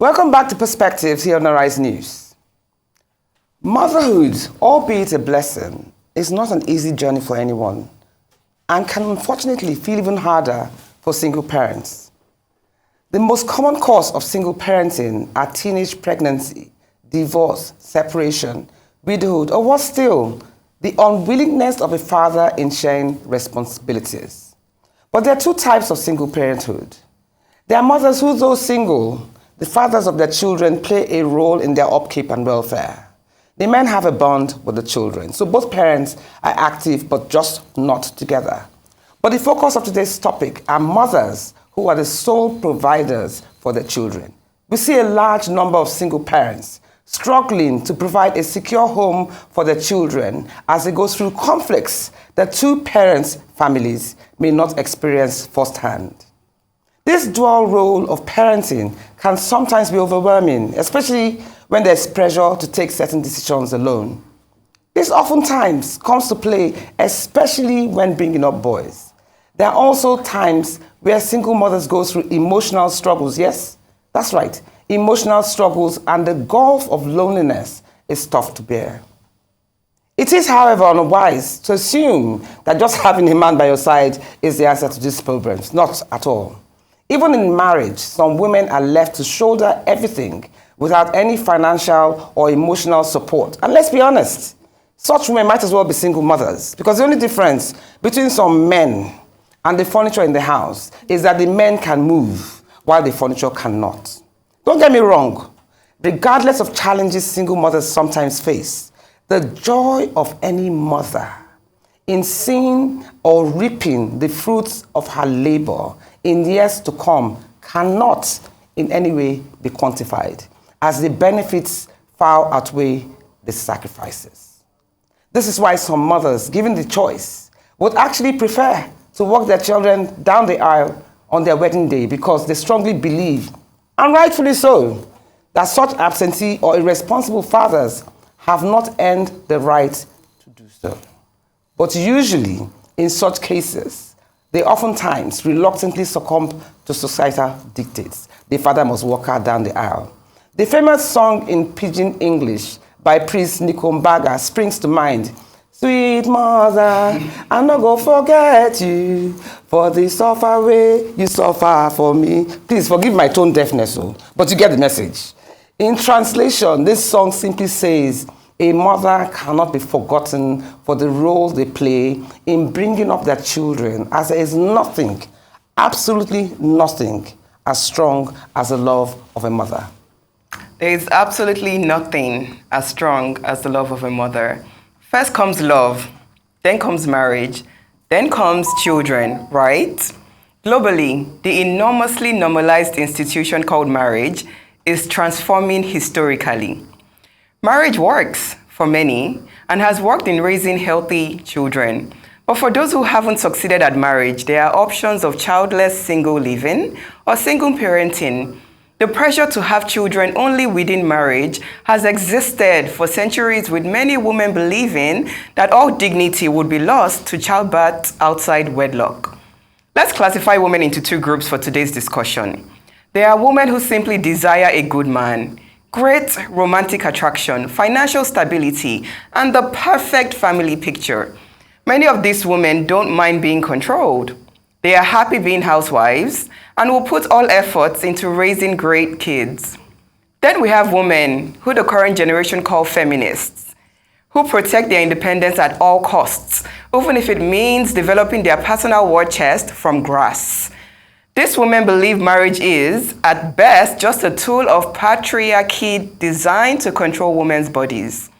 Welcome back to Perspectives here on Arise News. Motherhood, albeit a blessing, is not an easy journey for anyone and can unfortunately feel even harder for single parents. The most common cause of single parenting are teenage pregnancy, divorce, separation, widowhood, or worse still, the unwillingness of a father in sharing responsibilities. But there are two types of single parenthood. There are mothers who, though single, the fathers of their children play a role in their upkeep and welfare. The men have a bond with the children, so both parents are active but just not together. But the focus of today's topic are mothers who are the sole providers for their children. We see a large number of single parents struggling to provide a secure home for their children as they go through conflicts that two parents' families may not experience firsthand. This dual role of parenting can sometimes be overwhelming, especially when there's pressure to take certain decisions alone. This oftentimes comes to play, especially when bringing up boys. There are also times where single mothers go through emotional struggles. Yes, that's right, emotional struggles, and the gulf of loneliness is tough to bear. It is, however, unwise to assume that just having a man by your side is the answer to these problems. Not at all. Even in marriage, some women are left to shoulder everything without any financial or emotional support. And let's be honest, such women might as well be single mothers, because the only difference between some men and the furniture in the house is that the men can move while the furniture cannot. Don't get me wrong, regardless of challenges single mothers sometimes face, the joy of any mother in seeing or reaping the fruits of her labor in years to come cannot in any way be quantified, as the benefits far outweigh the sacrifices. This is why some mothers, given the choice, would actually prefer to walk their children down the aisle on their wedding day, because they strongly believe, and rightfully so, that such absentee or irresponsible fathers have not earned the right to do so. But usually, in such cases, they oftentimes reluctantly succumb to societal dictates. The father must walk her down the aisle. The famous song in Pidgin English by Priest Nikombaga springs to mind. Sweet mother, I'm not gonna forget you for the suffer way you suffer for me. Please forgive my tone deafness, but you get the message. In translation, this song simply says, a mother cannot be forgotten for the role they play in bringing up their children, as there is nothing, absolutely nothing, as strong as the love of a mother. There is absolutely nothing as strong as the love of a mother. First comes love, then comes marriage, then comes children, right? Globally, the enormously normalized institution called marriage is transforming historically. Marriage works for many and has worked in raising healthy children. But for those who haven't succeeded at marriage, there are options of childless single living or single parenting. The pressure to have children only within marriage has existed for centuries, with many women believing that all dignity would be lost to childbirth outside wedlock. Let's classify women into two groups for today's discussion. There are women who simply desire a good man, great romantic attraction, financial stability, and the perfect family picture. Many of these women don't mind being controlled. They are happy being housewives and will put all efforts into raising great kids. Then we have women who the current generation call feminists, who protect their independence at all costs, even if it means developing their personal war chest from grass. These women believe marriage is, at best, just a tool of patriarchy designed to control women's bodies.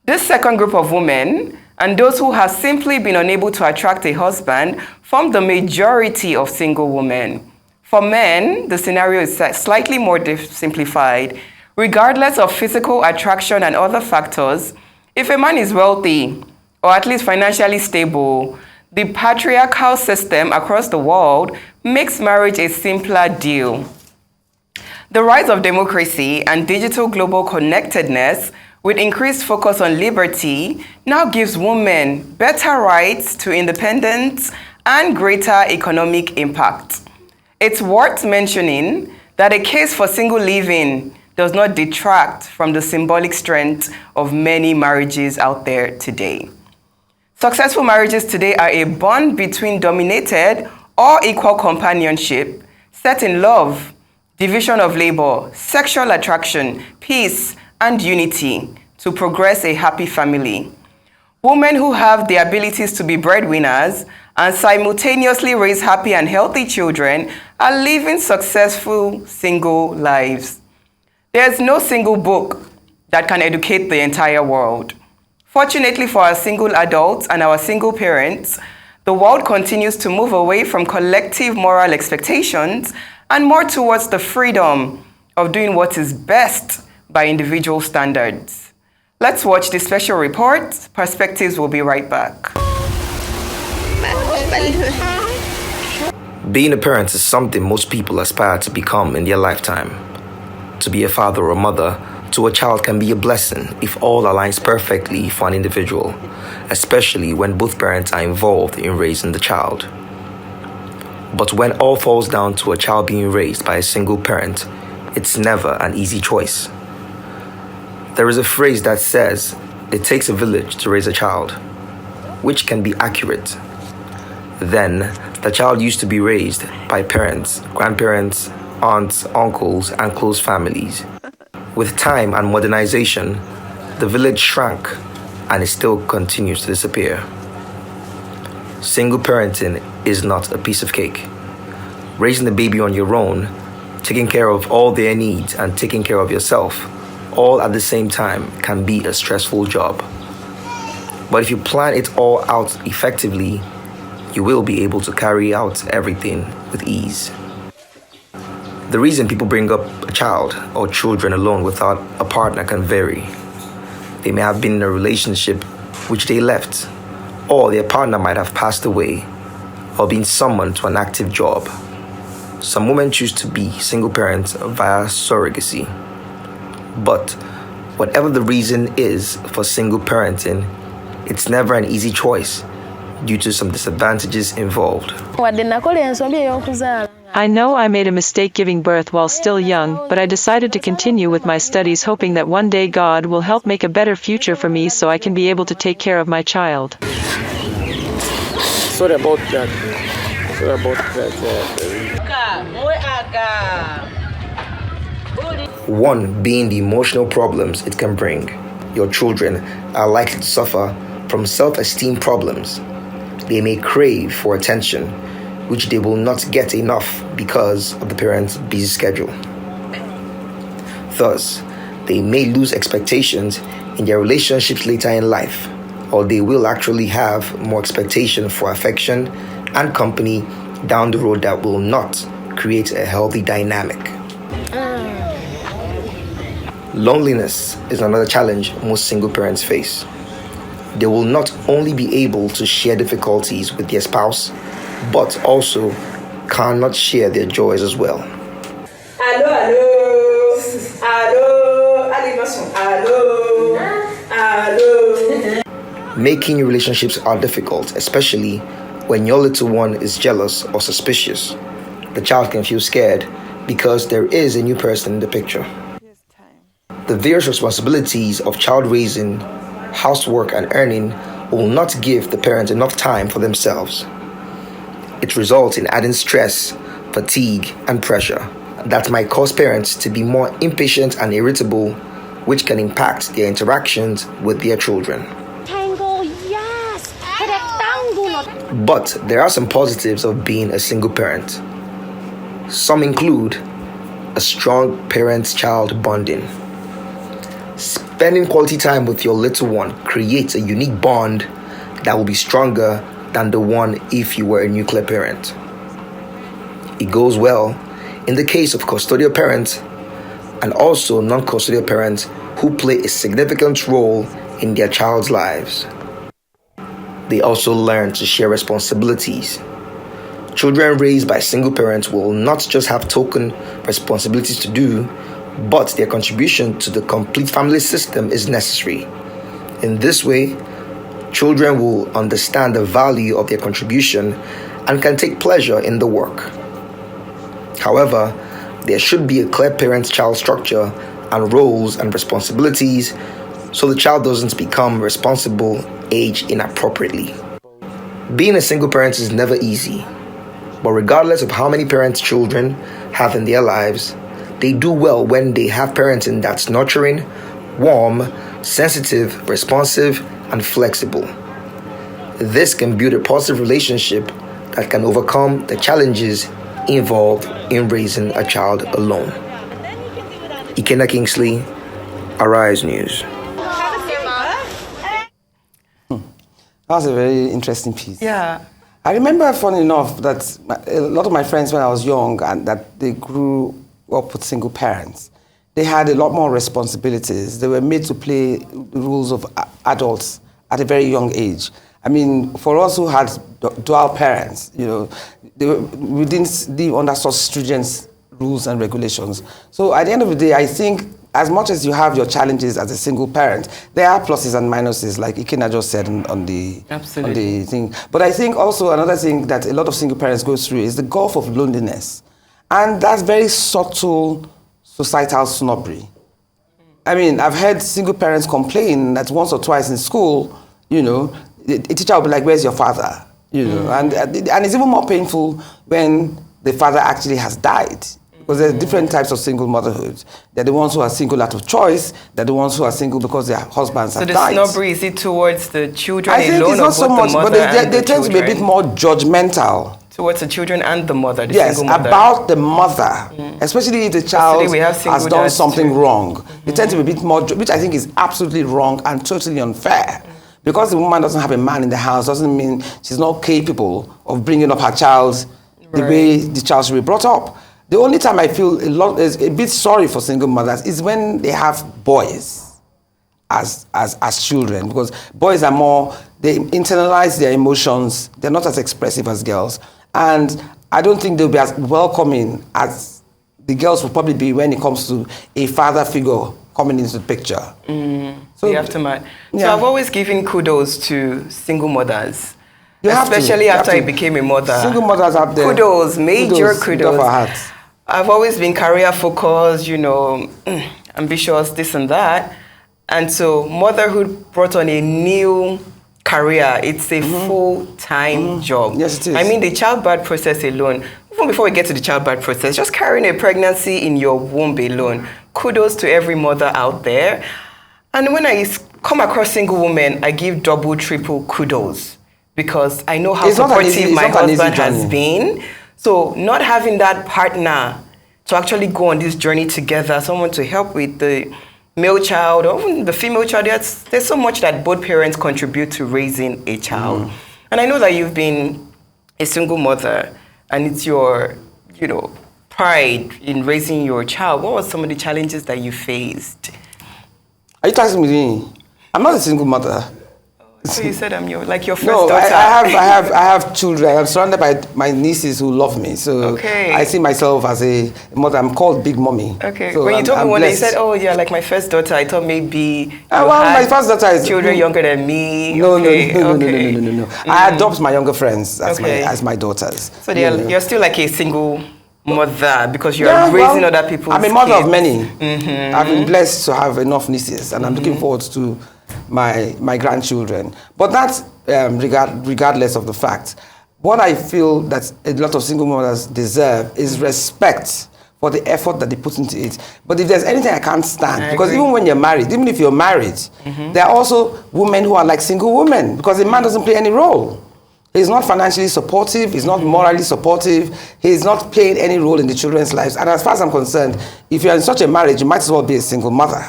This second group of women, and those who have simply been unable to attract a husband, form the majority of single women. For men, the scenario is slightly more simplified. Regardless of physical attraction and other factors, if a man is wealthy, or at least financially stable, the patriarchal system across the world makes marriage a simpler deal. The rise of democracy and digital global connectedness, with increased focus on liberty, now gives women better rights to independence and greater economic impact. It's worth mentioning that a case for single living does not detract from the symbolic strength of many marriages out there today. Successful marriages today are a bond between dominated or equal companionship, set in love, division of labor, sexual attraction, peace, and unity to progress a happy family. Women who have the abilities to be breadwinners and simultaneously raise happy and healthy children are living successful single lives. There's no single book that can educate the entire world. Fortunately for our single adults and our single parents, the world continues to move away from collective moral expectations and more towards the freedom of doing what is best by individual standards. Let's watch this special report. Perspectives will be right back. Being a parent is something most people aspire to become in their lifetime. To be a father or mother to a child can be a blessing if all aligns perfectly for an individual, especially when both parents are involved in raising the child. But when all falls down to a child being raised by a single parent, it's never an easy choice. There is a phrase that says, "It takes a village to raise a child," which can be accurate. Then, the child used to be raised by parents, grandparents, aunts, uncles, and close families. With time and modernization, the village shrank and it still continues to disappear. Single parenting is not a piece of cake. Raising a baby on your own, taking care of all their needs and taking care of yourself, all at the same time, can be a stressful job. But if you plan it all out effectively, you will be able to carry out everything with ease. The reason people bring up a child or children alone without a partner can vary. They may have been in a relationship which they left, or their partner might have passed away, or been summoned to an active job. Some women choose to be single parents via surrogacy. But whatever the reason is for single parenting, it's never an easy choice due to some disadvantages involved. I know I made a mistake giving birth while still young, but I decided to continue with my studies, hoping that one day God will help make a better future for me so I can be able to take care of my child. Sorry about that. One being the emotional problems it can bring. Your children are likely to suffer from self-esteem problems. They may crave for attention, which they will not get enough because of the parent's busy schedule. Thus, they may lose expectations in their relationships later in life, or they will actually have more expectation for affection and company down the road that will not create a healthy dynamic. Loneliness is another challenge most single parents face. They will not only be able to share difficulties with their spouse, but also cannot share their joys as well. Making relationships are difficult, especially when your little one is jealous or suspicious. The child can feel scared because there is a new person in the picture. The various responsibilities of child raising, housework, and earning will not give the parents enough time for themselves. It results in adding stress, fatigue, and pressure that might cause parents to be more impatient and irritable, which can impact their interactions with their children. But there are some positives of being a single parent. Some include a strong parent-child bonding. Spending quality time with your little one creates a unique bond that will be stronger than the one if you were a nuclear parent. It goes well in the case of custodial parents and also non-custodial parents who play a significant role in their child's lives. They also learn to share responsibilities. Children raised by single parents will not just have token responsibilities to do, but their contribution to the complete family system is necessary. In this way, children will understand the value of their contribution and can take pleasure in the work. However, There should be a clear parent-child structure and roles and responsibilities so the child doesn't become responsible age inappropriately. Being a single parent is never easy, but regardless of how many parents children have in their lives, they do well when they have parenting that's nurturing, warm, sensitive, responsive, and flexible. This can build a positive relationship that can overcome the challenges involved in raising a child alone. Ikenna Kingsley, Arise News. That was a very interesting piece. Yeah. I remember, funny enough, that a lot of my friends when I was young and that they grew up with single parents, they had a lot more responsibilities. They were made to play the roles of adults at a very young age. I mean, for us who had dual parents, you know, we didn't live under such stringent rules and regulations. So at the end of the day, I think as much as you have your challenges as a single parent, there are pluses and minuses, like Ikenna just said on the thing. But I think also another thing that a lot of single parents go through is the gulf of loneliness. And that's very subtle societal snobbery. I mean, I've heard single parents complain that once or twice in school, you know, a teacher will be like, "Where's your father?" You know, and it's even more painful when the father actually has died. Because there's different types of single motherhood. They're the ones who are single out of choice. They're the ones who are single because their husbands have died. So the snobbery, is it towards the children alone? I think it's not so much, but they tend to be a bit more judgmental. Towards the children and the mother, the yes, single mother. about the mother, especially if the child has done something wrong. They tend to be a bit more, which I think is absolutely wrong and totally unfair. Because the woman doesn't have a man in the house doesn't mean she's not capable of bringing up her child the way the child should be brought up. The only time I feel a bit sorry for single mothers is when they have boys as children, because boys are more, they internalize their emotions, they're not as expressive as girls, and I don't think they'll be as welcoming as the girls will probably be when it comes to a father figure coming into the picture. So the aftermath. Yeah. So I've always given kudos to single mothers. Especially after I became a mother. Single mothers out there. Kudos, major kudos. I've always been career focused, you know, ambitious, this and that. And so motherhood brought on a new career. It's a full-time job. Yes, it is. I mean, the childbirth process alone, even before we get to the childbirth process, just carrying a pregnancy in your womb alone, kudos to every mother out there. And when I come across single women, I give double, triple kudos because I know how supportive my husband has been. So not having that partner to actually go on this journey together, someone to help with the male child or even the female child, there's so much that both parents contribute to raising a child. And I know that you've been a single mother and it's your, you know, pride in raising your child. What were some of the challenges that you faced? Are you talking to me? I'm not a single mother. So you said I'm your first daughter. I have children. I'm surrounded by my nieces who love me. So I see myself as a mother. I'm called Big Mommy. Okay. So when you told me one day, you said, "Oh yeah, like my first daughter," I thought maybe my first daughter is children younger than me. No. I adopt my younger friends as my daughters. So you're still like a single mother because you're raising other people's kids. I'm a mother of many. I've been blessed to have enough nieces, and I'm looking forward to my grandchildren. But that's regardless of the fact. What I feel that a lot of single mothers deserve is respect for the effort that they put into it. But if there's anything I can't stand, because even when you're married, even if you're married, there are also women who are like single women because the man doesn't play any role. He's not financially supportive, he's not morally supportive, he's not playing any role in the children's lives. And as far as I'm concerned, if you're in such a marriage, you might as well be a single mother.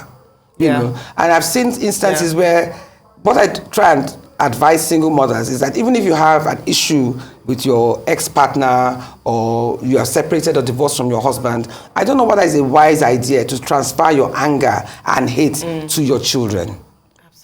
You know? And I've seen instances where what I try and advise single mothers is that even if you have an issue with your ex-partner or you are separated or divorced from your husband, I don't know whether it's a wise idea to transfer your anger and hate to your children.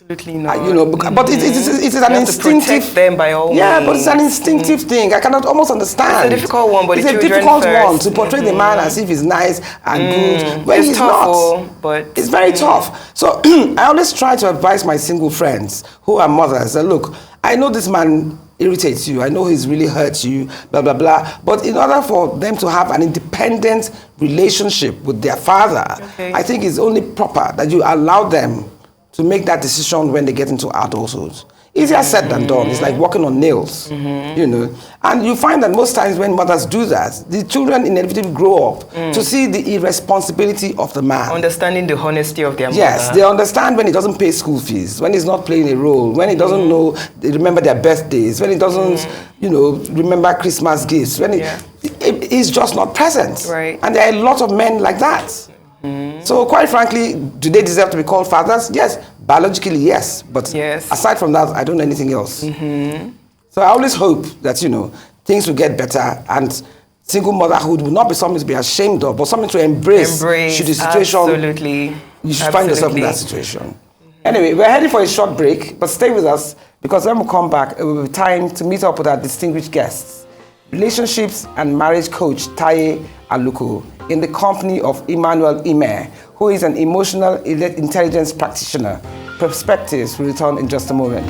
Absolutely not. You know, but it is an You have to instinctive. protect them by all Yeah, means. but it's an instinctive thing. I cannot almost understand. It's a difficult one, but it's the a children difficult first. one to portray the man as if he's nice and good when It's he's tough, not. but It's very tough. So I always try to advise my single friends who are mothers that look, I know this man irritates you. I know he's really hurt you, blah, blah, blah. But in order for them to have an independent relationship with their father, I think it's only proper that you allow them to make that decision when they get into adulthood. Easier said than done. It's like walking on nails, you know. And you find that most times when mothers do that, the children inevitably grow up to see the irresponsibility of the man. understanding the honesty of their mother. Yes, they understand when he doesn't pay school fees, when he's not playing a role, when he doesn't know, remember their birthdays, when he doesn't, you know, remember Christmas gifts, when he's just not present. Right. And there are a lot of men like that. So quite frankly, do they deserve to be called fathers? Yes, biologically, yes. But aside from that, I don't know anything else. So I always hope that, you know, things will get better and single motherhood will not be something to be ashamed of, but something to embrace should the situation, absolutely. you should find yourself in that situation. Anyway, we're heading for a short break, but stay with us because when we come back, it will be time to meet up with our distinguished guests, relationships and marriage coach Taiye Aluko, in the company of Emmanuel Emeh, who is an emotional intelligence practitioner. Perspectives will return in just a moment.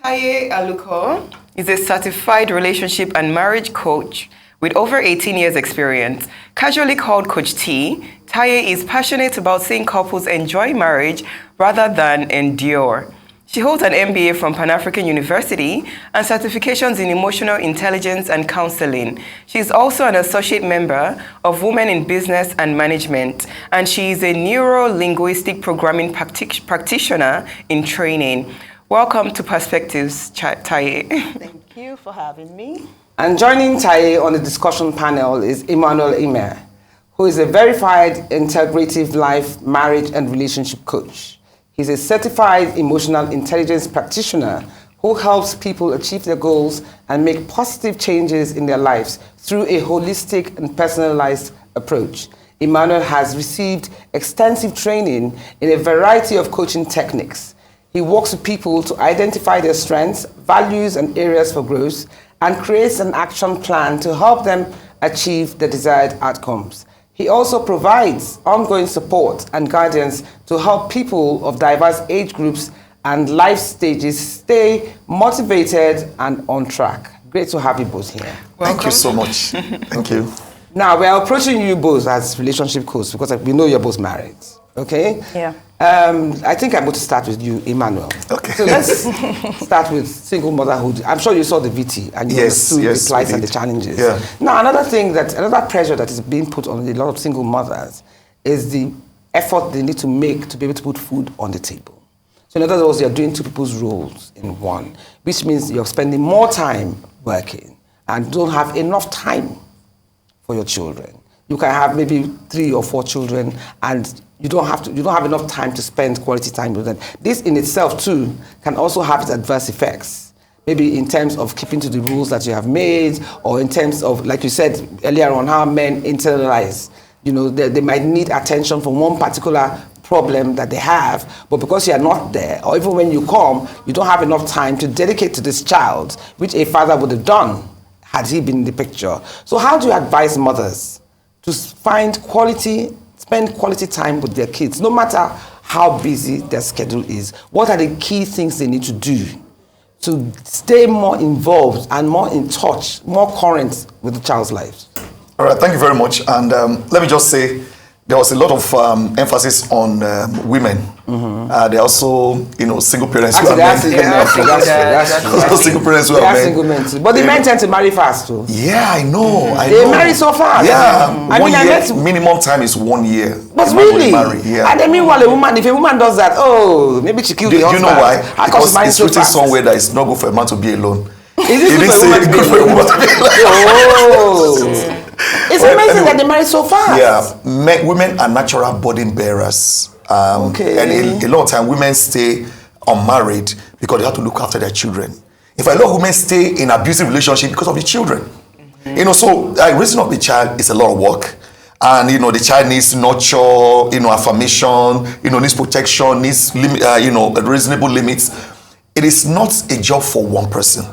Taiye Aluko is a certified relationship and marriage coach with over 18 years experience. Casually called Coach T, Taiye is passionate about seeing couples enjoy marriage rather than endure. She holds an MBA from Pan-African University and certifications in emotional intelligence and counseling. She is also an associate member of Women in Business and Management, and she is a neuro-linguistic programming practitioner in training. Welcome to Perspectives, Taiye. Thank you for having me. And joining Taiye on the discussion panel is Emmanuel Emeh, who is a verified integrative life, marriage, and relationship coach. He's a certified emotional intelligence practitioner who helps people achieve their goals and make positive changes in their lives through a holistic and personalized approach. Emmanuel has received extensive training in a variety of coaching techniques. He works with people to identify their strengths, values, and areas for growth, and creates an action plan to help them achieve the desired outcomes. He also provides ongoing support and guidance to help people of diverse age groups and life stages stay motivated and on track. Great to have you both here. Welcome. Thank you so much. Thank you. Now, we're approaching you both as relationship coaches because we know you're both married, okay? Yeah. I think I'm going to start with you, Emmanuel. Okay. So let's start with single motherhood. I'm sure you saw the VT and you understood the plights and the challenges. Yeah. Now, another pressure that is being put on a lot of single mothers is the effort they need to make to be able to put food on the table. So in other words, you're doing two people's roles in one, which means you're spending more time working and don't have enough time for your children. You can have maybe 3 or 4 children and you don't have enough time to spend quality time with them. This in itself too can also have its adverse effects. Maybe in terms of keeping to the rules that you have made, or in terms of, like you said earlier on, how men internalize. You know, they might need attention for one particular problem that they have, but because you are not there, or even when you come, you don't have enough time to dedicate to this child, which a father would have done had he been in the picture. So how do you advise mothers to spend quality time with their kids, no matter how busy their schedule is? What are the key things they need to do to stay more involved and more in touch, more current with the child's life? All right, thank you very much. And let me just say, there was a lot of emphasis on women. There are also, single parents who are men. That's true. Single parents who are men. Single men too. But the men tend to marry fast too. Yeah, I know. They marry so fast. Yeah, 1 year. Minimum time is 1 year. But really? Yeah. And then meanwhile, if a woman does that, maybe she killed the husband. Do you know why? Because it's written somewhere that it's not good for a man to be alone. Is it good for a woman to be alone? It's amazing that they marry so fast. Yeah, women are natural burden bearers. And a lot of time women stay unmarried because they have to look after their children. In fact, a lot of women stay in abusive relationship because of the children. So raising up a child is a lot of work. and the child needs nurture, affirmation, needs protection, needs reasonable limits. It is not a job for one person.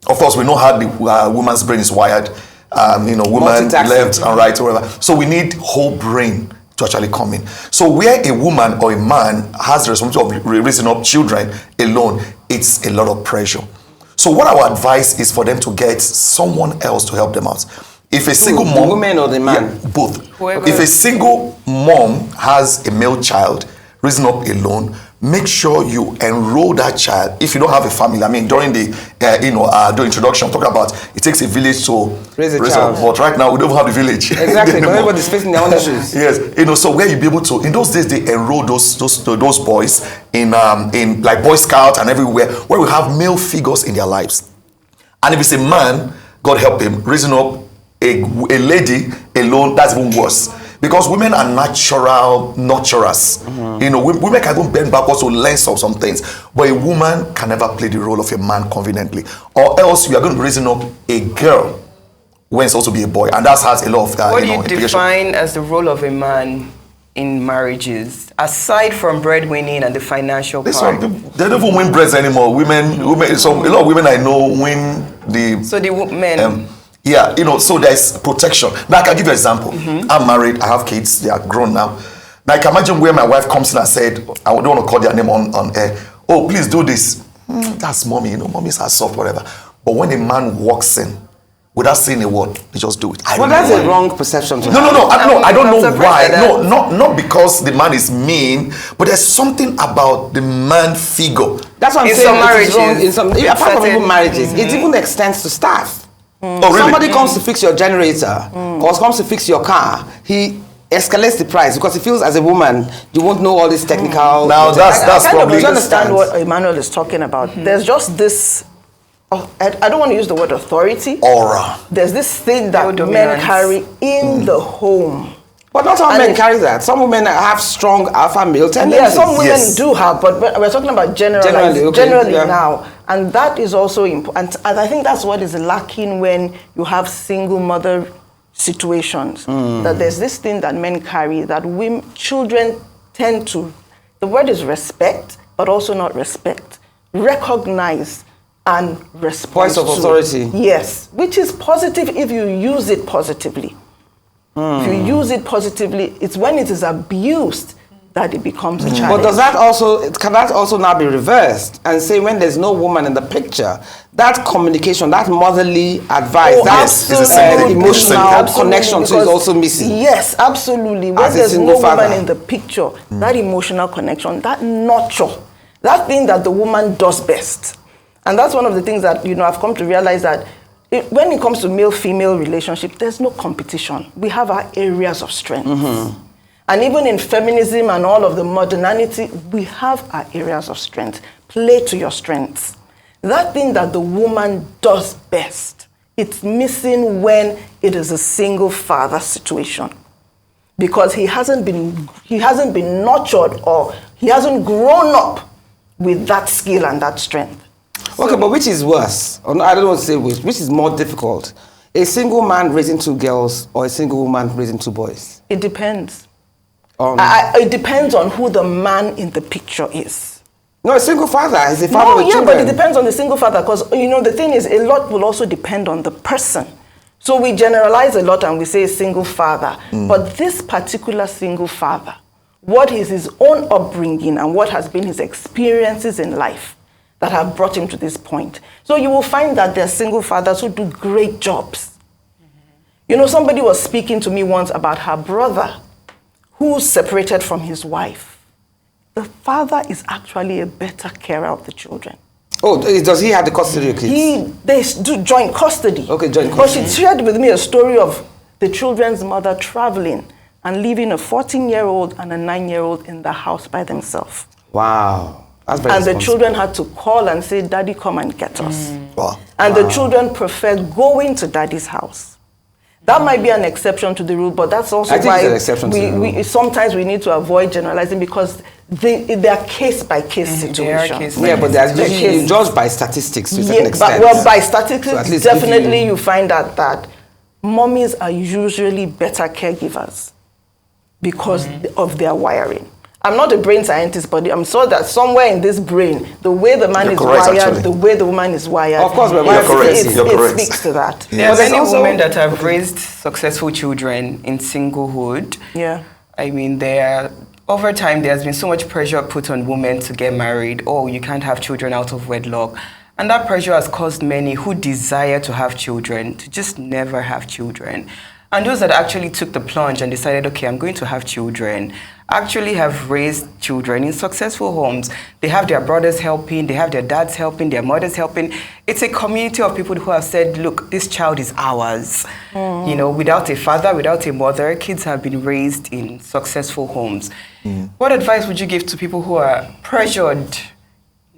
Of course, we know how the woman's brain is wired. Woman left and right, or whatever. So we need whole brain to actually come in. So where a woman or a man has the responsibility of raising up children alone, it's a lot of pressure. So what I would advise is for them to get someone else to help them out. If a single mom, the woman or the man? Yeah, both. Whoever. If a single mom has a male child raising up alone, make sure you enroll that child. If you don't have a family, I mean, during the introduction, I'm talking about it takes a village to raise a child. But right now, we don't have the village. Exactly, because everybody's facing their own issues. Yes, so where you be able to, in those days, they enroll those boys in like Boy Scout and everywhere, where we have male figures in their lives. And if it's a man, God help him, raising up a lady alone, that's even worse. Because women are natural nurturers. Women can even bend backwards to learn some things. But a woman can never play the role of a man conveniently. Or else you are going to be raising up a girl when it's also be a boy. And that has a lot of what do you define as the role of a man in marriages, aside from breadwinning and the financial part? They don't even win breads anymore. Women. So a lot of women I know win the... So the men... so there's protection. Now I can give you an example. I'm married, I have kids, they are grown now. Now I can imagine where my wife comes in and said, I don't want to call their name on air. Oh, please do this. That's mommy, mommies are soft, whatever. But when a man walks in, without saying a word, they just do it. Well, that's a wrong perception. No. I don't know why. No, not because the man is mean, but there's something about the man figure. That's what I'm in saying. Some marriages, apart from even marriages, it even extends to staff. Oh, really? Somebody comes to fix your generator or comes to fix your car, he escalates the price because he feels as a woman you won't know all this technical. Now that's probably. I understand what Emmanuel is talking about. There's just this. I don't want to use the word authority. Aura. There's this thing that men carry in the home. But not all men carry that. Some women have strong alpha male tendencies. Yeah, some women do have, but we're talking about generally now. And that is also important. And I think that's what is lacking when you have single mother situations. That there's this thing that men carry that children tend to, the word is respect, but also not respect. Recognize and respond. Voice of authority. Yes, which is positive if you use it positively. If you use it positively, it's when it is abused that it becomes a challenge. But can that also now be reversed and say when there's no woman in the picture, that communication, that motherly advice, emotional connection is also missing? Yes, absolutely. When there's no woman in the picture, that emotional connection, that nurture, that thing that the woman does best. And that's one of the things that, I've come to realize that when it comes to male-female relationship, there's no competition. We have our areas of strength. And even in feminism and all of the modernity, we have our areas of strength. Play to your strengths. That thing that the woman does best, it's missing when it is a single father situation. Because he hasn't been nurtured or he hasn't grown up with that skill and that strength. Okay, but which is worse? Or no, I don't want to say which is more difficult? A single man raising two girls or a single woman raising two boys? It depends. It depends on who the man in the picture is. No, a single father is a father with children. But it depends on the single father because, the thing is, a lot will also depend on the person. So we generalize a lot and we say single father. But this particular single father, what is his own upbringing and what has been his experiences in life that have brought him to this point. So you will find that there are single fathers who do great jobs. Somebody was speaking to me once about her brother who separated from his wife. The father is actually a better carer of the children. Oh, does he have the custody of kids? They do joint custody. Okay, joint custody. But she shared with me a story of the children's mother traveling and leaving a 14-year-old and a 9-year-old in the house by themselves. Wow. And the children had to call and say, Daddy, come and get us. Wow. And the children preferred going to Daddy's house. That might be an exception to the rule, but that's also why sometimes we need to avoid generalizing because they are case-by-case situations. But you judge by statistics to a certain extent. By statistics, definitely you find out that mommies are usually better caregivers because of their wiring. I'm not a brain scientist, but I'm sure that somewhere in this brain, the way the man is wired, actually. the way the woman is wired, of course, it speaks to that. There are many women that have raised successful children in singlehood. Yeah. I mean, over time, there's been so much pressure put on women to get married. Oh, you can't have children out of wedlock. And that pressure has caused many who desire to have children to just never have children. And those that actually took the plunge and decided, okay, I'm going to have children, actually have raised children in successful homes. They have their brothers helping, they have their dads helping, their mothers helping. It's a community of people who have said, look, this child is ours. You know, without a father, without a mother, kids have been raised in successful homes. What advice would you give to people who are pressured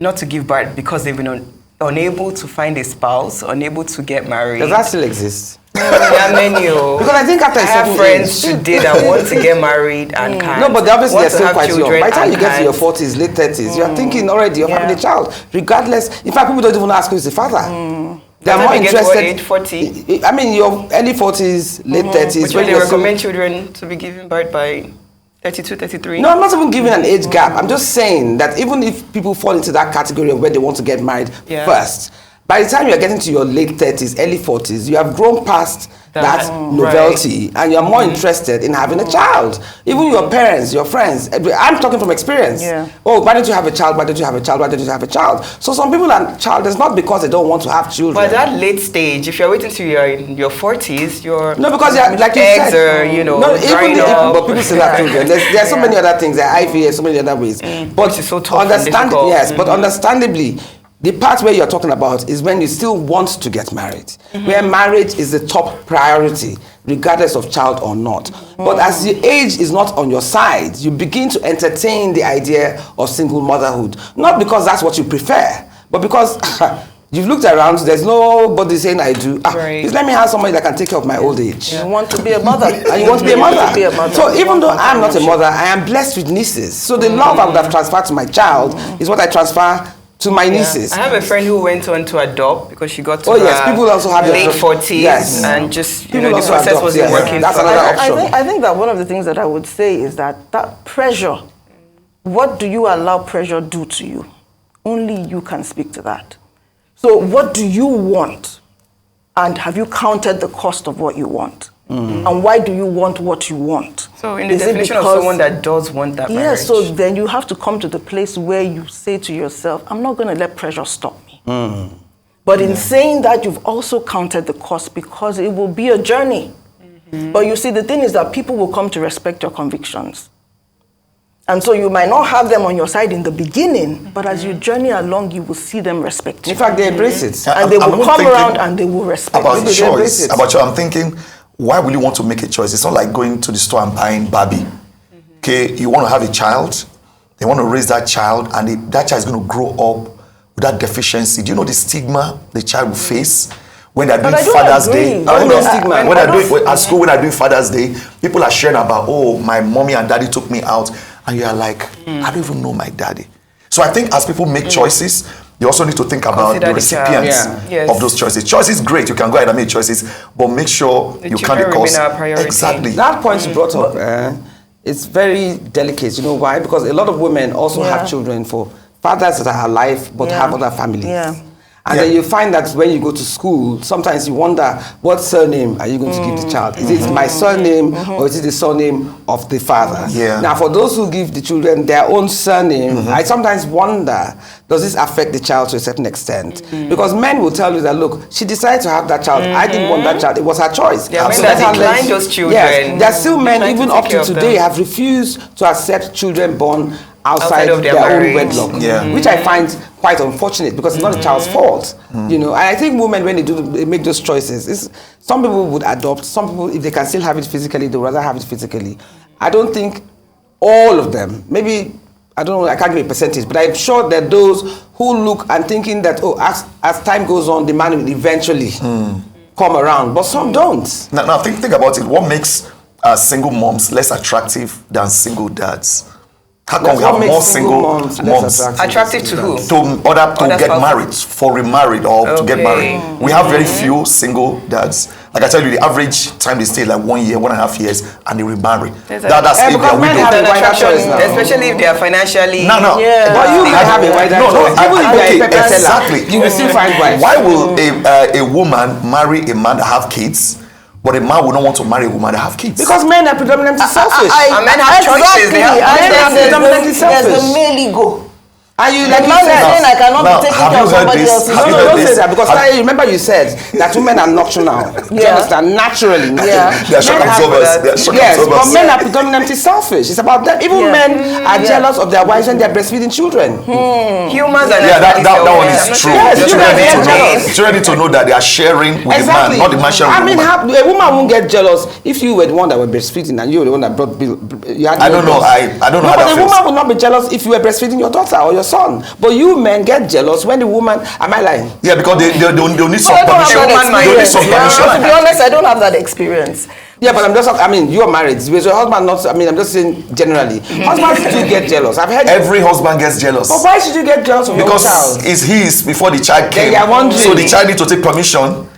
not to give birth because they've been unable to find a spouse, unable to get married? Does that still exist? Because I think after I have friends today that want to get married and can't. No, but obviously they're still quite young. By the time you get to your 40s, late 30s, you're thinking already of having a child. Regardless, in fact, people don't even ask who's the father. They're more interested. Age 40? I mean, your early 40s, late 30s. Which when they recommend children to be given birth by 32, 33? No, I'm not even giving an age gap. I'm just saying that even if people fall into that category of where they want to get married first, by the time you're getting to your late 30s, early 40s, you have grown past that novelty and you're more interested in having a child. Even your parents, your friends, I'm talking from experience. Oh, why don't you have a child? Why don't you have a child? Why don't you have a child? So some people are childless not because they don't want to have children. But that late stage, if you're waiting till you're in your 40s, your no, because like you eggs said, are, you know, but people still have children. There are so many other things. There are IVF, so many other ways. But it's so tough but understandably, the part where you're talking about is when you still want to get married, where marriage is the top priority, regardless of child or not. But as the age is not on your side, you begin to entertain the idea of single motherhood. Not because that's what you prefer, but because you've looked around, there's nobody saying I do. Please let me have somebody that can take care of my old age. You want to be a mother. And you want to be a mother. So even though I'm not a mother, I am blessed with nieces. So the love I would have transferred to my child is what I transfer to my nieces. I have a friend who went on to adopt because she got to people also have late 40s and just, you know, the process wasn't working. That's another option. I think that one of the things that I would say is that pressure, what do you allow pressure do to you? Only you can speak to that. So what do you want? And have you counted the cost of what you want? And why do you want what you want? So in the definition of someone that does want that marriage. Yes, so then you have to come to the place where you say to yourself, I'm not going to let pressure stop me. But in saying that, you've also counted the cost because it will be a journey. But you see, the thing is that people will come to respect your convictions. And so you might not have them on your side in the beginning, but as you journey along, you will see them respect you. In fact, they embrace it. And they will come around and they will respect about you. Choice. I'm thinking, why will you want to make a choice? It's not like going to the store and buying Barbie. Okay, you want to have a child, they want to raise that child, and that child is going to grow up with that deficiency. Do you know the stigma the child will face when they're doing Father's Day? When they're doing at school, when they're doing Father's Day, people are sharing about, oh, my mommy and daddy took me out, and you are like, I don't even know my daddy. So I think as people make choices, you also need to think about the recipients of those choices. Choice is great. You can go ahead and make choices, but make sure you count the cost. Exactly. That point you brought up, it's very delicate. You know why? Because a lot of women also have children for fathers that are alive but have other families. And then you find that when you go to school, sometimes you wonder, what surname are you going to give the child? Is it my surname or is it the surname of the father? Now, for those who give the children their own surname, I sometimes wonder, does this affect the child to a certain extent? Because men will tell you that, look, she decided to have that child. I didn't want that child. It was her choice. There are men that decline those children. Yes, there are still men, even up to today, have refused to accept children born outside of their own wedlock, which I find quite unfortunate because it's not the child's fault, you know. And I think women, when they make those choices, some people would adopt, some people, if they can still have it physically, they'd rather have it physically. I don't think all of them, maybe, I don't know, I can't give a percentage, but I'm sure that those who look and thinking that, oh, as time goes on, the man will eventually come around, but some don't. Now think about it. What makes single moms less attractive than single dads? How come we have more single moms? Attractive to who? To get married, for remarried or to get married. We have very few single dads. Like I tell you, the average time they stay like 1 year, 1.5 years, and they remarry. That's if they are widows. Especially if they are financially. No. Yeah. But you may have a wider choice. Even if you are a pepper seller, you will still find wives. Why will a woman marry a man that have kids? But a man would not want to marry a woman that have kids. Because men are predominantly selfish. And men have choices. Men are predominantly selfish. There's a male ego. And you like man is saying I cannot be taking care of somebody else. No, don't say that because remember you said that women are nocturnal. Do you understand? Naturally. They are shock absorbers. Yes, but men are predominantly selfish. It's about them. Even men are jealous of their wives when they are breastfeeding children. Humans are that one is true. Children need to know that they are sharing with the man, not the man sharing with the woman. A woman won't get jealous if you were the one that were breastfeeding and you were the one that brought I don't know. I don't know how that feels. But a woman will not be jealous if you were breastfeeding your daughter or your son. But you men get jealous when the woman. Am I lying? Yeah, because they need some permission. They need some permission. To be honest, I don't have that experience. Yeah, but I'm just. I mean, you are married. Is your husband not? I mean, I'm just saying generally. Husbands do get jealous. I've heard. Every husband gets jealous. But why should you get jealous of your child? Because it's his before the child came. They are wondering. So the child need to take permission.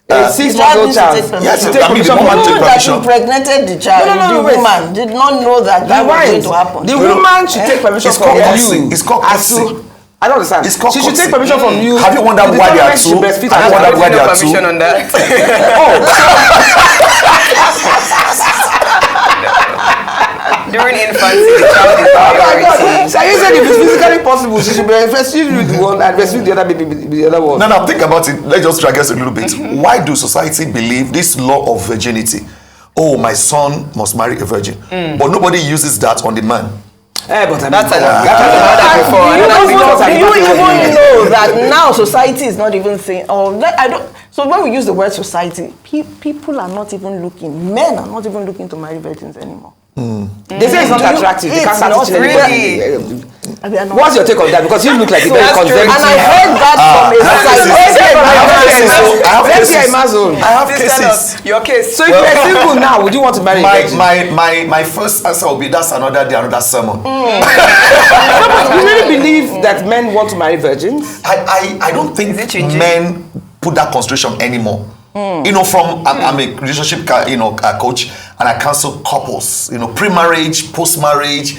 A 6-month-old child. Yes, I mean the woman take permission. That impregnated the child. The woman did not know that was going to happen. The woman should take permission from you. It's called courtesy. I don't understand. She should take permission from you. Have you wondered why they are two? Have you wondered why they are two? Permission on that. During infancy, the child is priority. So you said if it's physically possible, she should be breastfeed with one and breastfeed the other baby with the other one. No, think about it. Let's just digress a little bit. Why do society believe this law of virginity? Oh, my son must marry a virgin. But nobody uses that on the man. But that's before. Do you even know that now society is not even saying, so when we use the word society, people are not even looking, men are not even looking to marry virgins anymore. They say it's not attractive. They can't start teaching really. What's your take on that? Because you look like a very conservative. And I heard that from a I have cases. Your case. So if you're single now, would you want to marry a virgin? My first answer will be that's another day, another sermon. You really believe that men want to marry virgins? I don't think men put that consideration anymore. I'm a relationship coach, and I counsel couples, pre-marriage, post-marriage.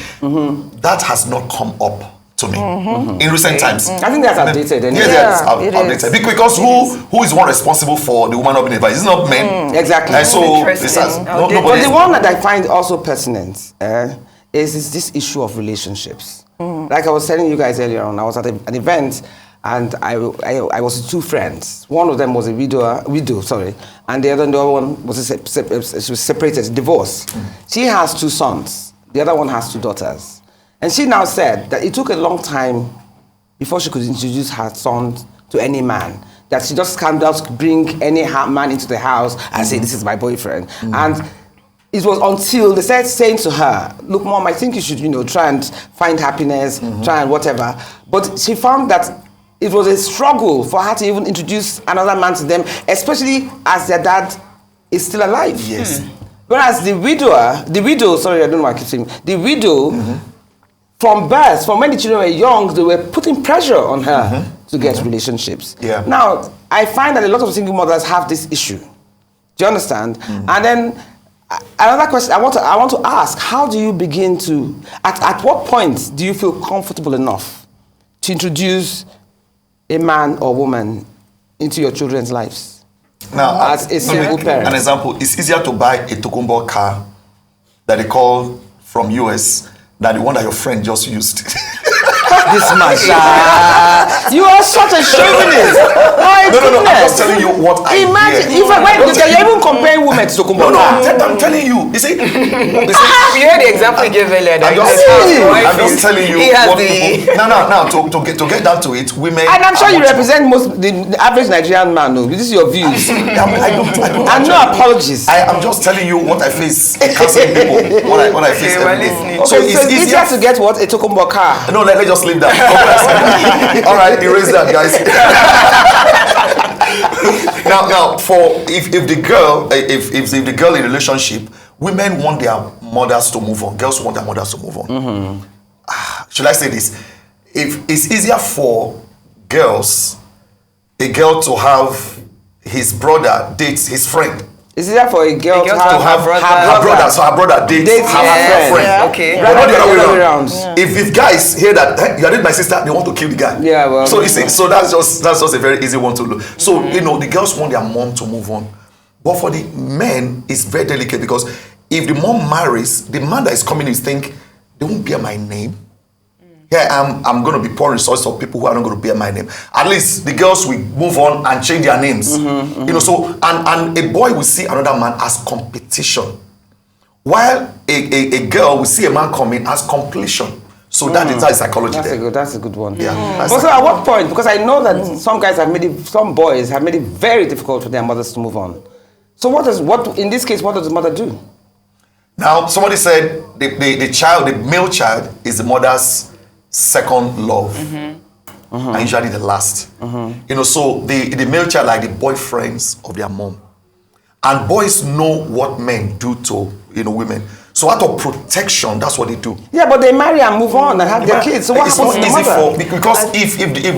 That has not come up to me in recent times. I think that's outdated. Yes, outdated. Because who is one responsible for the woman not being advised? It's not men. Exactly. And so nobody. But the one that I find also pertinent is this issue of relationships. Like I was telling you guys earlier on, I was at an event. And I was with two friends. One of them was a widow, and the other one was she was separated, divorced. She has 2 sons. The other one has 2 daughters. And she now said that it took a long time before she could introduce her son to any man. That she just can't just bring any man into the house and say, "This is my boyfriend." And it was until they started saying to her, "Look, Mom, I think you should, try and find happiness, try and whatever." But she found that it was a struggle for her to even introduce another man to them, especially as their dad is still alive. Yes. Whereas the widow, I don't know why I keep saying, the widow, from birth, from when the children were young, they were putting pressure on her to get relationships. Yeah. Now, I find that a lot of single mothers have this issue. Do you understand? And then another question I want to ask, how do you begin to, at what point do you feel comfortable enough to introduce a man or woman into your children's lives? Now, as a single parent. An example, it's easier to buy a Tokumbo car that they call from US than the one that your friend just used. This man, you are such a chauvinist. No, I'm just telling you what I imagine. hear. You're even comparing women to Tokumbo. No, I'm telling you. You see, you heard the example you gave earlier. I'm just telling you what people. Now, to get down to it, women. And I'm sure you represent the average Nigerian man. No, this is your views. I don't. And no apologies. I'm just telling you what I face. Counseling people. What I face every day. So it's easier to get what a Tokumbo car. No, let's just leave that. All right, erase that, guys. now, for if the girl in a relationship, women want their mothers to move on. Girls want their mothers to move on. should I say this? If it's easier for a girl to have his brother dates his friend. It's easier for a girl to have her brother, so her brother dates her friend. Yeah. Okay. Right, not the other way around. If guys hear that, hey, you are dating my sister, they want to kill the guy. Yeah, well. So you see, so that's just a very easy one to do. So the girls want their mom to move on, but for the men, it's very delicate because if the mom marries, the man that is coming is think they won't bear my name. Yeah, I'm going to be pouring resources of people who are not going to bear my name. At least the girls will move on and change their names. So and a boy will see another man as competition, while a girl will see a man coming as completion. So that is psychology. That's a good one. Yeah. But so at what point? Because I know that some boys have made it very difficult for their mothers to move on. So what in this case, what does the mother do? Now somebody said the male child is the mother's second love, and usually the last. So the male child like the boyfriends of their mom, and boys know what men do to women. So out of protection, that's what they do. Yeah, but they marry and move on and have their kids. So what happens to the mother? Because if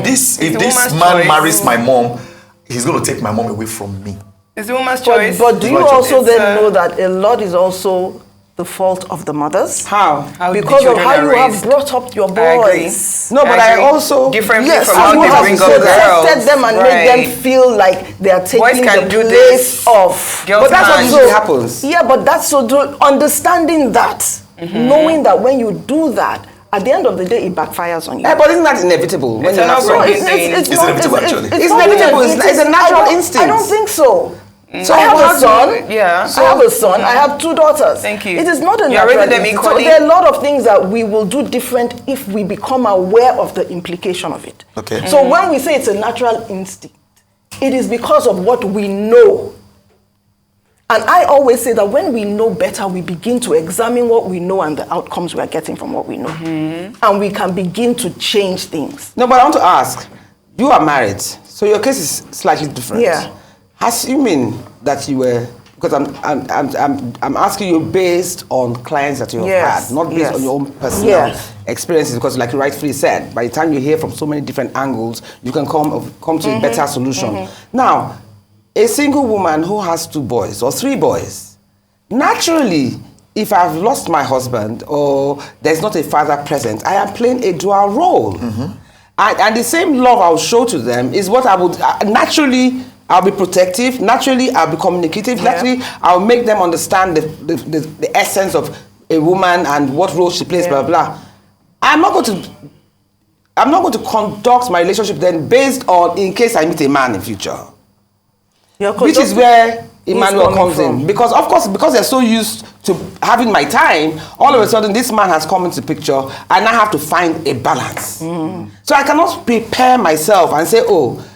this man marries my mom, he's going to take my mom away from me. It's the woman's choice. But do you also then know that a lot is also the fault of the mothers? How? Because of how you have brought up your boys. No, but I also differently from how they bring up girls. Protected them and made them feel like they are taking the place of. But that's what usually happens. Yeah, but that's so understanding that, knowing that when you do that, at the end of the day, it backfires on you. But isn't that inevitable? When you have it's inevitable, actually. It's inevitable. It's a natural instinct. I don't think so. So I have a son. Yeah. I have a son. I have 2 daughters. Thank you. It is not a You're natural raising them instinct. equally. So there are a lot of things that we will do different if we become aware of the implication of it. Okay. So when we say it's a natural instinct, it is because of what we know. And I always say that when we know better, we begin to examine what we know and the outcomes we are getting from what we know. And we can begin to change things. No, but I want to ask, you are married, so your case is slightly different. Yeah. Assuming that you were, because I'm asking you based on clients that you have had, not based on your own personal experiences, because like you rightfully said, by the time you hear from so many different angles, you can come to a better solution. Now, a single woman who has 2 boys or 3 boys, naturally, if I've lost my husband or there's not a father present, I am playing a dual role. And the same love I'll show to them is what I would naturally. I'll be protective. Naturally, I'll be communicative. Naturally, I'll make them understand the essence of a woman and what role she plays. Blah blah. I'm not going to conduct my relationship then based on in case I meet a man in future. Which is where Emmanuel comes in. Because of course, because they're so used to having my time, all of a sudden this man has come into the picture and I have to find a balance. So I cannot prepare myself and say, oh,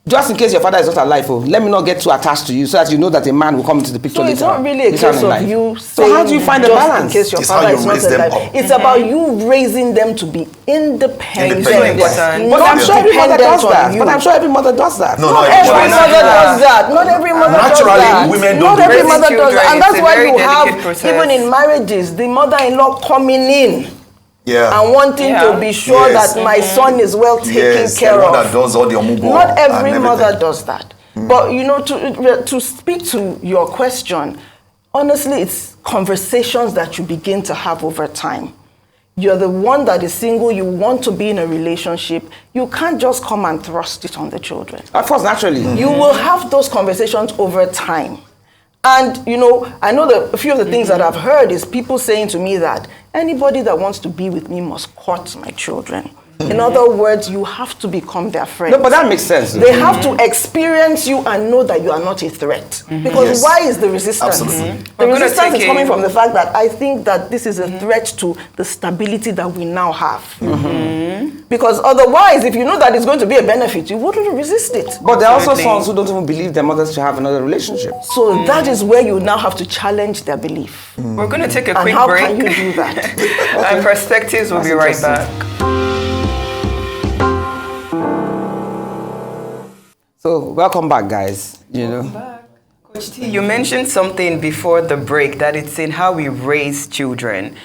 just in case your father is not alive, let me not get too attached to you so that you know that a man will come into the picture later. So it's not really a case of you so how do you find the balance? In case your father is not alive. It's about you raising them to be independent. But I'm sure every mother does that. But I'm sure every mother does that. Not every mother does that. Not every mother does that. Naturally, women don't Not every mother does that. And that's It's a why very you have, delicate process. even in marriages, the mother-in-law coming in. Yeah. And wanting to be sure Yes. that my son is well taken care the one of. that does all the omubo Not every and mother everything. does that. But to speak to your question, honestly, it's conversations that you begin to have over time. You're the one that is single, you want to be in a relationship, you can't just come and thrust it on the children. Of course, naturally. You will have those conversations over time. And, I know that a few of the things that I've heard is people saying to me that anybody that wants to be with me must court my children. In other words, you have to become their friend. No, but that makes sense. They have to experience you and know that you are not a threat. Because why is the resistance? Absolutely. The resistance is coming from the fact that I think that this is a threat to the stability that we now have. Because otherwise, if you know that it's going to be a benefit, you wouldn't resist it. But there are also sons who don't even believe their mothers should have another relationship. So that is where you now have to challenge their belief. We're going to take a And quick how break. can you do that? And Perspectives will be right back. So welcome back, guys. Coach T, you mentioned something before the break that it's in how we raise children.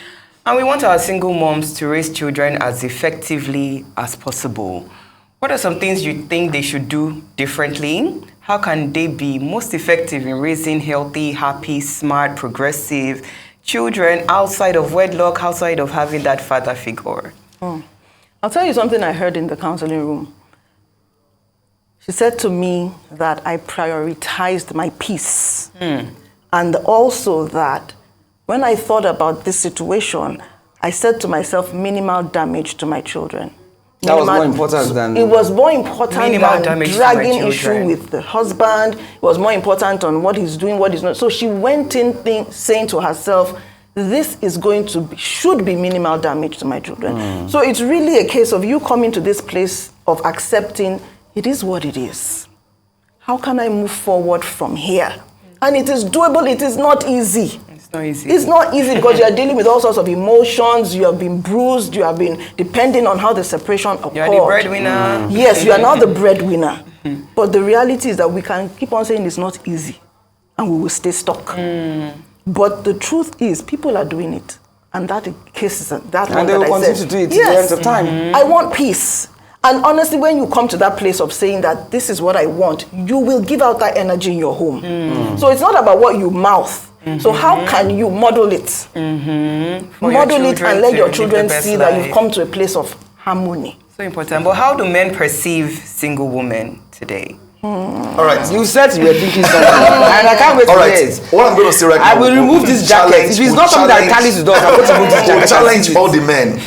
And we want our single moms to raise children as effectively as possible. What are some things you think they should do differently? How can they be most effective in raising healthy, happy, smart, progressive children outside of wedlock, outside of having that father figure? I'll tell you something I heard in the counseling room. She said to me that I prioritized my peace. And also that when I thought about this situation, I said to myself, minimal damage to my children. That was more important than... It was more important than dragging issue with the husband. It was more important on what he's doing, what he's not. So she went in saying to herself, this is going to be, should be minimal damage to my children. So it's really a case of you coming to this place of accepting it is what it is. How can I move forward from here? And it is doable, it is not easy. It's not easy. It's not easy because you are dealing with all sorts of emotions, you have been bruised, you have been depending on how the separation occurred. You're the breadwinner. Yes, you are now the breadwinner. But the reality is that we can keep on saying it's not easy and we will stay stuck. But the truth is, people are doing it. And that case is that and they will continue to do it till the end of time. I want peace. And honestly, when you come to that place of saying that this is what I want, you will give out that energy in your home. So it's not about what you mouth. So how can you model it? Model it and let your children see that you've come to a place of harmony. So important. But how do men perceive single women today? All right. You said you were thinking something. And I can't wait to hear it. What I'm going to say right now. I will remove this jacket. If it's not something that carries the dog, I'm going to remove this jacket. We'll challenge all the men.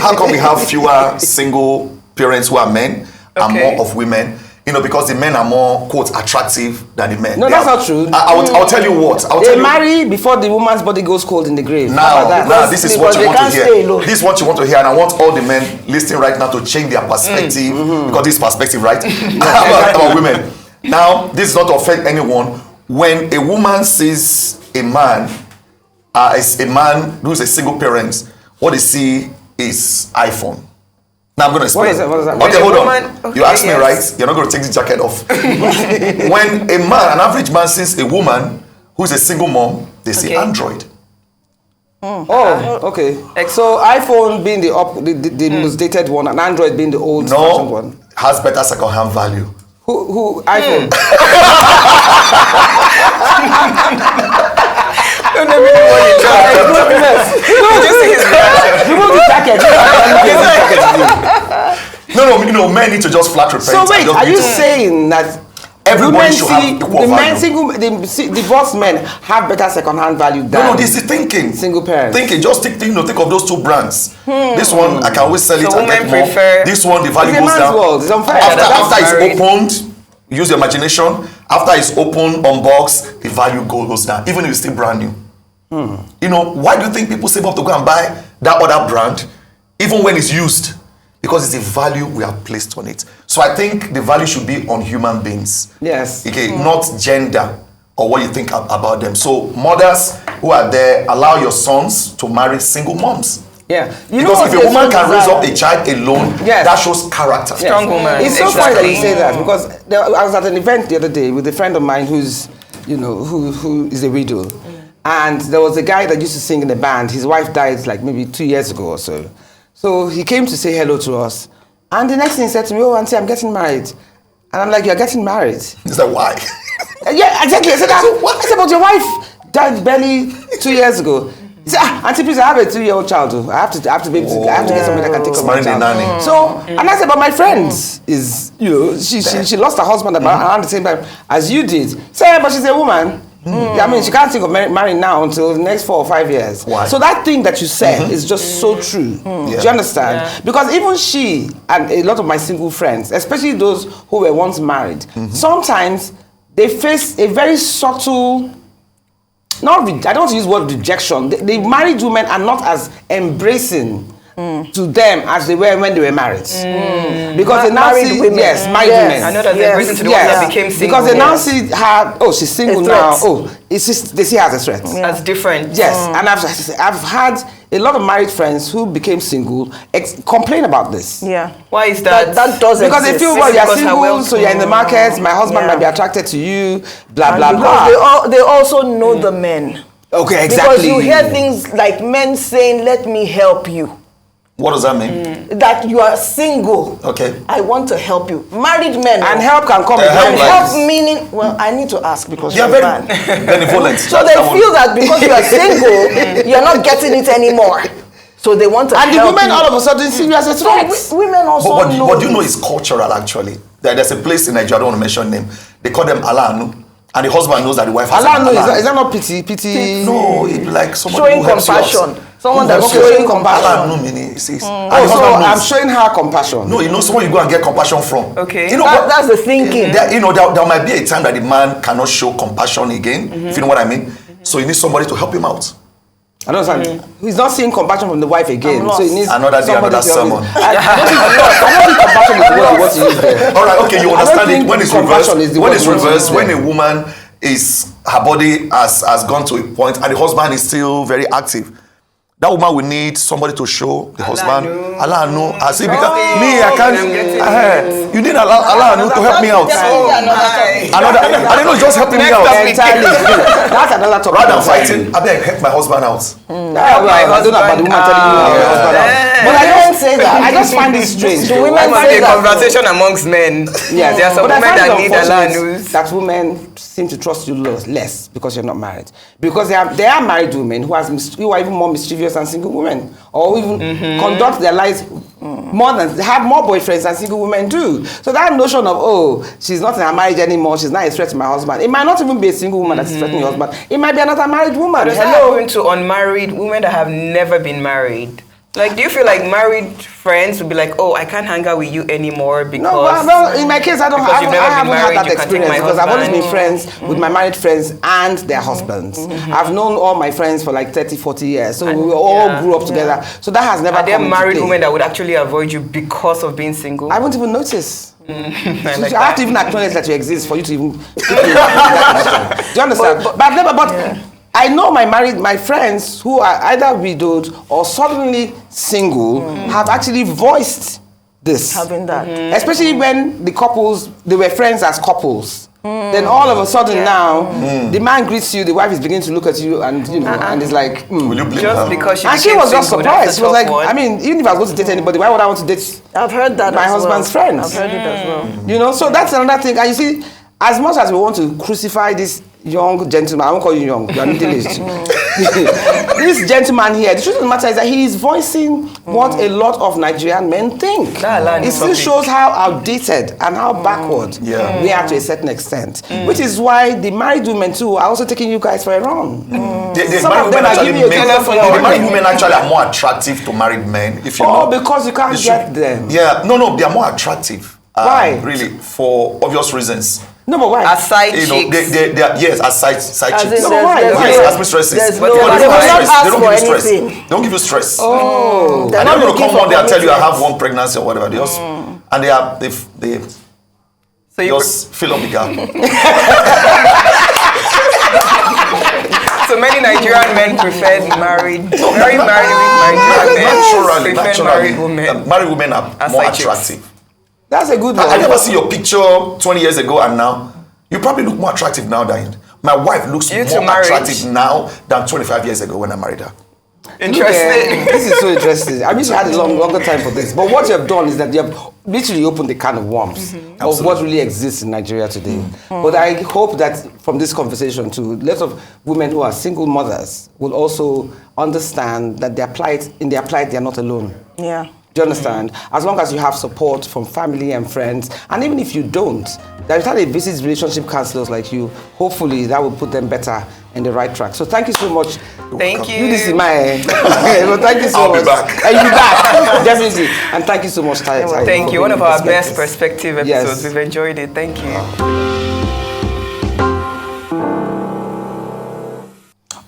How come we have fewer single parents who are men and more of women? You know, because the men are more, quote, attractive than the men. No, that's not true. I'll tell you what. They marry before the woman's body goes cold in the grave. Now, this is what you want to hear. This is what you want to hear, and I want all the men listening right now to change their perspective, because this is perspective, right? about women. Now, this is not to offend anyone. When a woman sees a man, as a man who's a single parent, what they see is iPhone. Now I'm going to explain. What is that? Okay, hold on. You asked me, right? You're not going to take the jacket off. When a man, an average man, sees a woman who's a single mom, they say Android. Oh, okay. So iPhone being the most dated one, and Android being the old-fashioned one. Has better second-hand value. Who iPhone? Don't let me know what you try. Just see his reaction. Remove the jacket. No, men need to just flat repent. So wait, are you saying that everybody should have equal value? The divorced men have better second-hand value than No, this is thinking. Single parents. Thinking, just think of those two brands. This one, I can always sell it and get more. This one, the value goes down. World. It's unfair. After it's opened, use your imagination. After it's opened, unboxed, the value goes down, even if it's still brand new. You know, why do you think people save up to go and buy that other brand, even when it's used? Because it's the value we have placed on it. So I think the value should be on human beings. Yes. Okay, not gender or what you think about them. So mothers who are there, allow your sons to marry single moms. Yeah. Because if a woman can raise up a child alone, that shows character. Yes. Strong woman. It's so funny that you say that, because I was at an event the other day with a friend of mine who's, who is a widow. And there was a guy that used to sing in the band. His wife died like maybe 2 years ago or so. So he came to say hello to us. And the next thing he said to me, "Oh, auntie, I'm getting married." And I'm like, "You're getting married?" He said, "Why?" Yeah, exactly. I said, "What?" I said, "But your wife died barely 2 years ago." He said, "Auntie, please, I have a 2-year-old child. I have to get somebody that can take care of my child." So, and I said, "But my friend is, she lost her husband around the same time as you did." Say, "But she's a woman." I mean, she can't think of marrying now until the next 4 or 5 years. Why? So that thing that you said is just so true. Do you understand? Yeah. Because even she and a lot of my single friends, especially those who were once married, sometimes they face a very subtle, I don't want to use the word rejection. The married women are not as embracing to them as they were when they were married. Because they now see women. Yes, married women. I know that they're to the one that became single. Because they now see her, she's single now. It's just, they see her as a threat. That's different. Yes, and I've had a lot of married friends who became single complain about this. Yeah. Why is that? That does because exist. they feel, well, you're single, so you're in the market, my husband might be attracted to you, blah, blah, blah. They also know the men. Okay, exactly. Because you hear things like men saying, "Let me help you." What does that mean? That you are single. Okay. I want to help you. Married men. And help can come. And help meaning, well, I need to ask because you're very a man. benevolent. So they feel that because you are single, you're not getting it anymore. So they want to help you. And the women all of a sudden see you as a threat. Women also know. But you know it's cultural actually. There's a place in Nigeria, I don't want to mention name. They call them Alanu. And the husband knows that the wife has Alanu, is that not pity? No, it's like someone showing who helps compassion. You Someone that's showing compassion. Alanu meaning so I'm showing her compassion. No, you know someone you go and get compassion from. Okay. You know that's the thinking. There might be a time that the man cannot show compassion again, if you know what I mean. So you need somebody to help him out. I don't understand. He's not seeing compassion from the wife again. So he needs another day, another sermon. I don't think compassion is what he is there. All right, okay, you understand it when it's reversed. When it's reversed, when a woman her body has gone to a point and the husband is still very active. That woman will need somebody to show the husband. Allah no. As if I can't. You need Allah no to help me out. Another. I don't know, just helping me out. Entirely. That's another topic. Rather than fighting, I beg help my husband out. I don't know about the woman telling you your husband out. But I don't say that. I just find it strange. Do women say that? Conversation amongst men. Yes. There are some women that need Allah news. That women seem to trust you less because you're not married. Because there are married women who are even more mischievous than single women, or even conduct their lives they have more boyfriends than single women do. So that notion of she's not in her marriage anymore, she's not a threat to my husband. It might not even be a single woman that's threatening your husband. It might be another married woman. But does that happen to unmarried women that have never been married? Like, do you feel like married friends would be like, I can't hang out with you anymore because... No, well, in my case, I haven't had that experience because I've always been friends with my married friends and their husbands. I've known all my friends for like 30, 40 years. So we all grew up together. So that has never come into play. Are there married women that would actually avoid you because of being single? I won't even notice. I have to even acknowledge that you exist for you to even... Do you understand? But I know my friends who are either widowed or suddenly single have actually voiced this. Having that. Especially when they were friends as couples. Then all of a sudden now, the man greets you, the wife is beginning to look at you and and it's like, Will you blame just her? because she and she was just single, surprised. She was like, I mean, even if I was going to date anybody, why would I want to date I've heard that my husband's friends? I've heard it as well. You know, so that's another thing. And you see, as much as we want to crucify this young gentleman, I won't call you young, you are middle-aged. This gentleman here, the truth of the matter is that he is voicing what a lot of Nigerian men think. It still shows how outdated and how backward we are to a certain extent. Which is why the married women too are also taking you guys for a run. The married women actually are more attractive to married men, if you know. Because you can't get them. Yeah, no, they are more attractive. Why? Really, for obvious reasons. No, but why? As side chicks. They are, yes, as side chicks. No, why? Yes, as mistresses. They don't give you stress. They don't give you stress. Oh. And they're not going to come one day and tell you I have one pregnancy or whatever. They just, and they so you just fill up the gap. So many Nigerian men prefer very married Nigerian men. Naturally, married women are more attractive. That's a good one. I never see your picture 20 years ago and now. You probably look more attractive now than my wife looks more attractive now than 25 years ago when I married her. Interesting. This is so interesting. I wish you had a longer time for this. But what you have done is that you have literally opened the can of worms of what really exists in Nigeria today. But I hope that from this conversation too, lots of women who are single mothers will also understand that in their plight, they are not alone. Yeah. Do you understand? As long as you have support from family and friends, and even if you don't, that they visit relationship counselors like you, hopefully that will put them better in the right track. So thank you so much. Thank you. This is my well, thank you so much. I'll be back. You'll be back, definitely. And thank you so much, Taiye. Thank you. One of our best perspective episodes. We've enjoyed it. Thank you.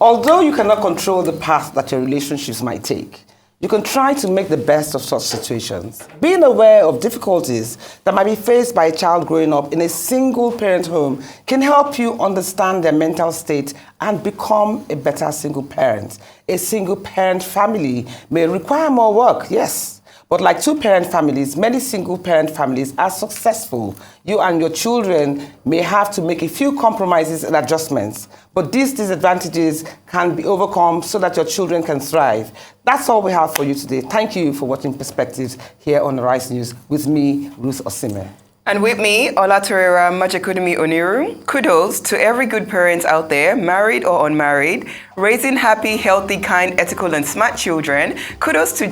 Although you cannot control the path that your relationships might take, you can try to make the best of such situations. Being aware of difficulties that might be faced by a child growing up in a single-parent home can help you understand their mental state and become a better single parent. A single-parent family may require more work, yes, But like two-parent families, many single-parent families are successful. You and your children may have to make a few compromises and adjustments, but these disadvantages can be overcome so that your children can thrive. That's all we have for you today. Thank you for watching Perspectives here on Rise News with me, Ruth Osime. And with me, Olatorera Oniru. Kudos to every good parent out there, married or unmarried, raising happy, healthy, kind, ethical, and smart children. Kudos to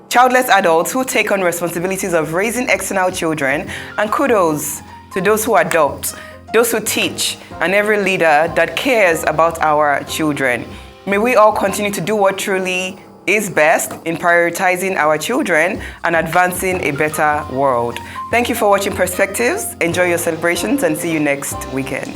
childless adults who take on responsibilities of raising external children. And kudos to those who adopt, those who teach, and every leader that cares about our children. May we all continue to do what truly is best in prioritizing our children and advancing a better world. Thank you for watching Perspectives. Enjoy your celebrations and see you next weekend.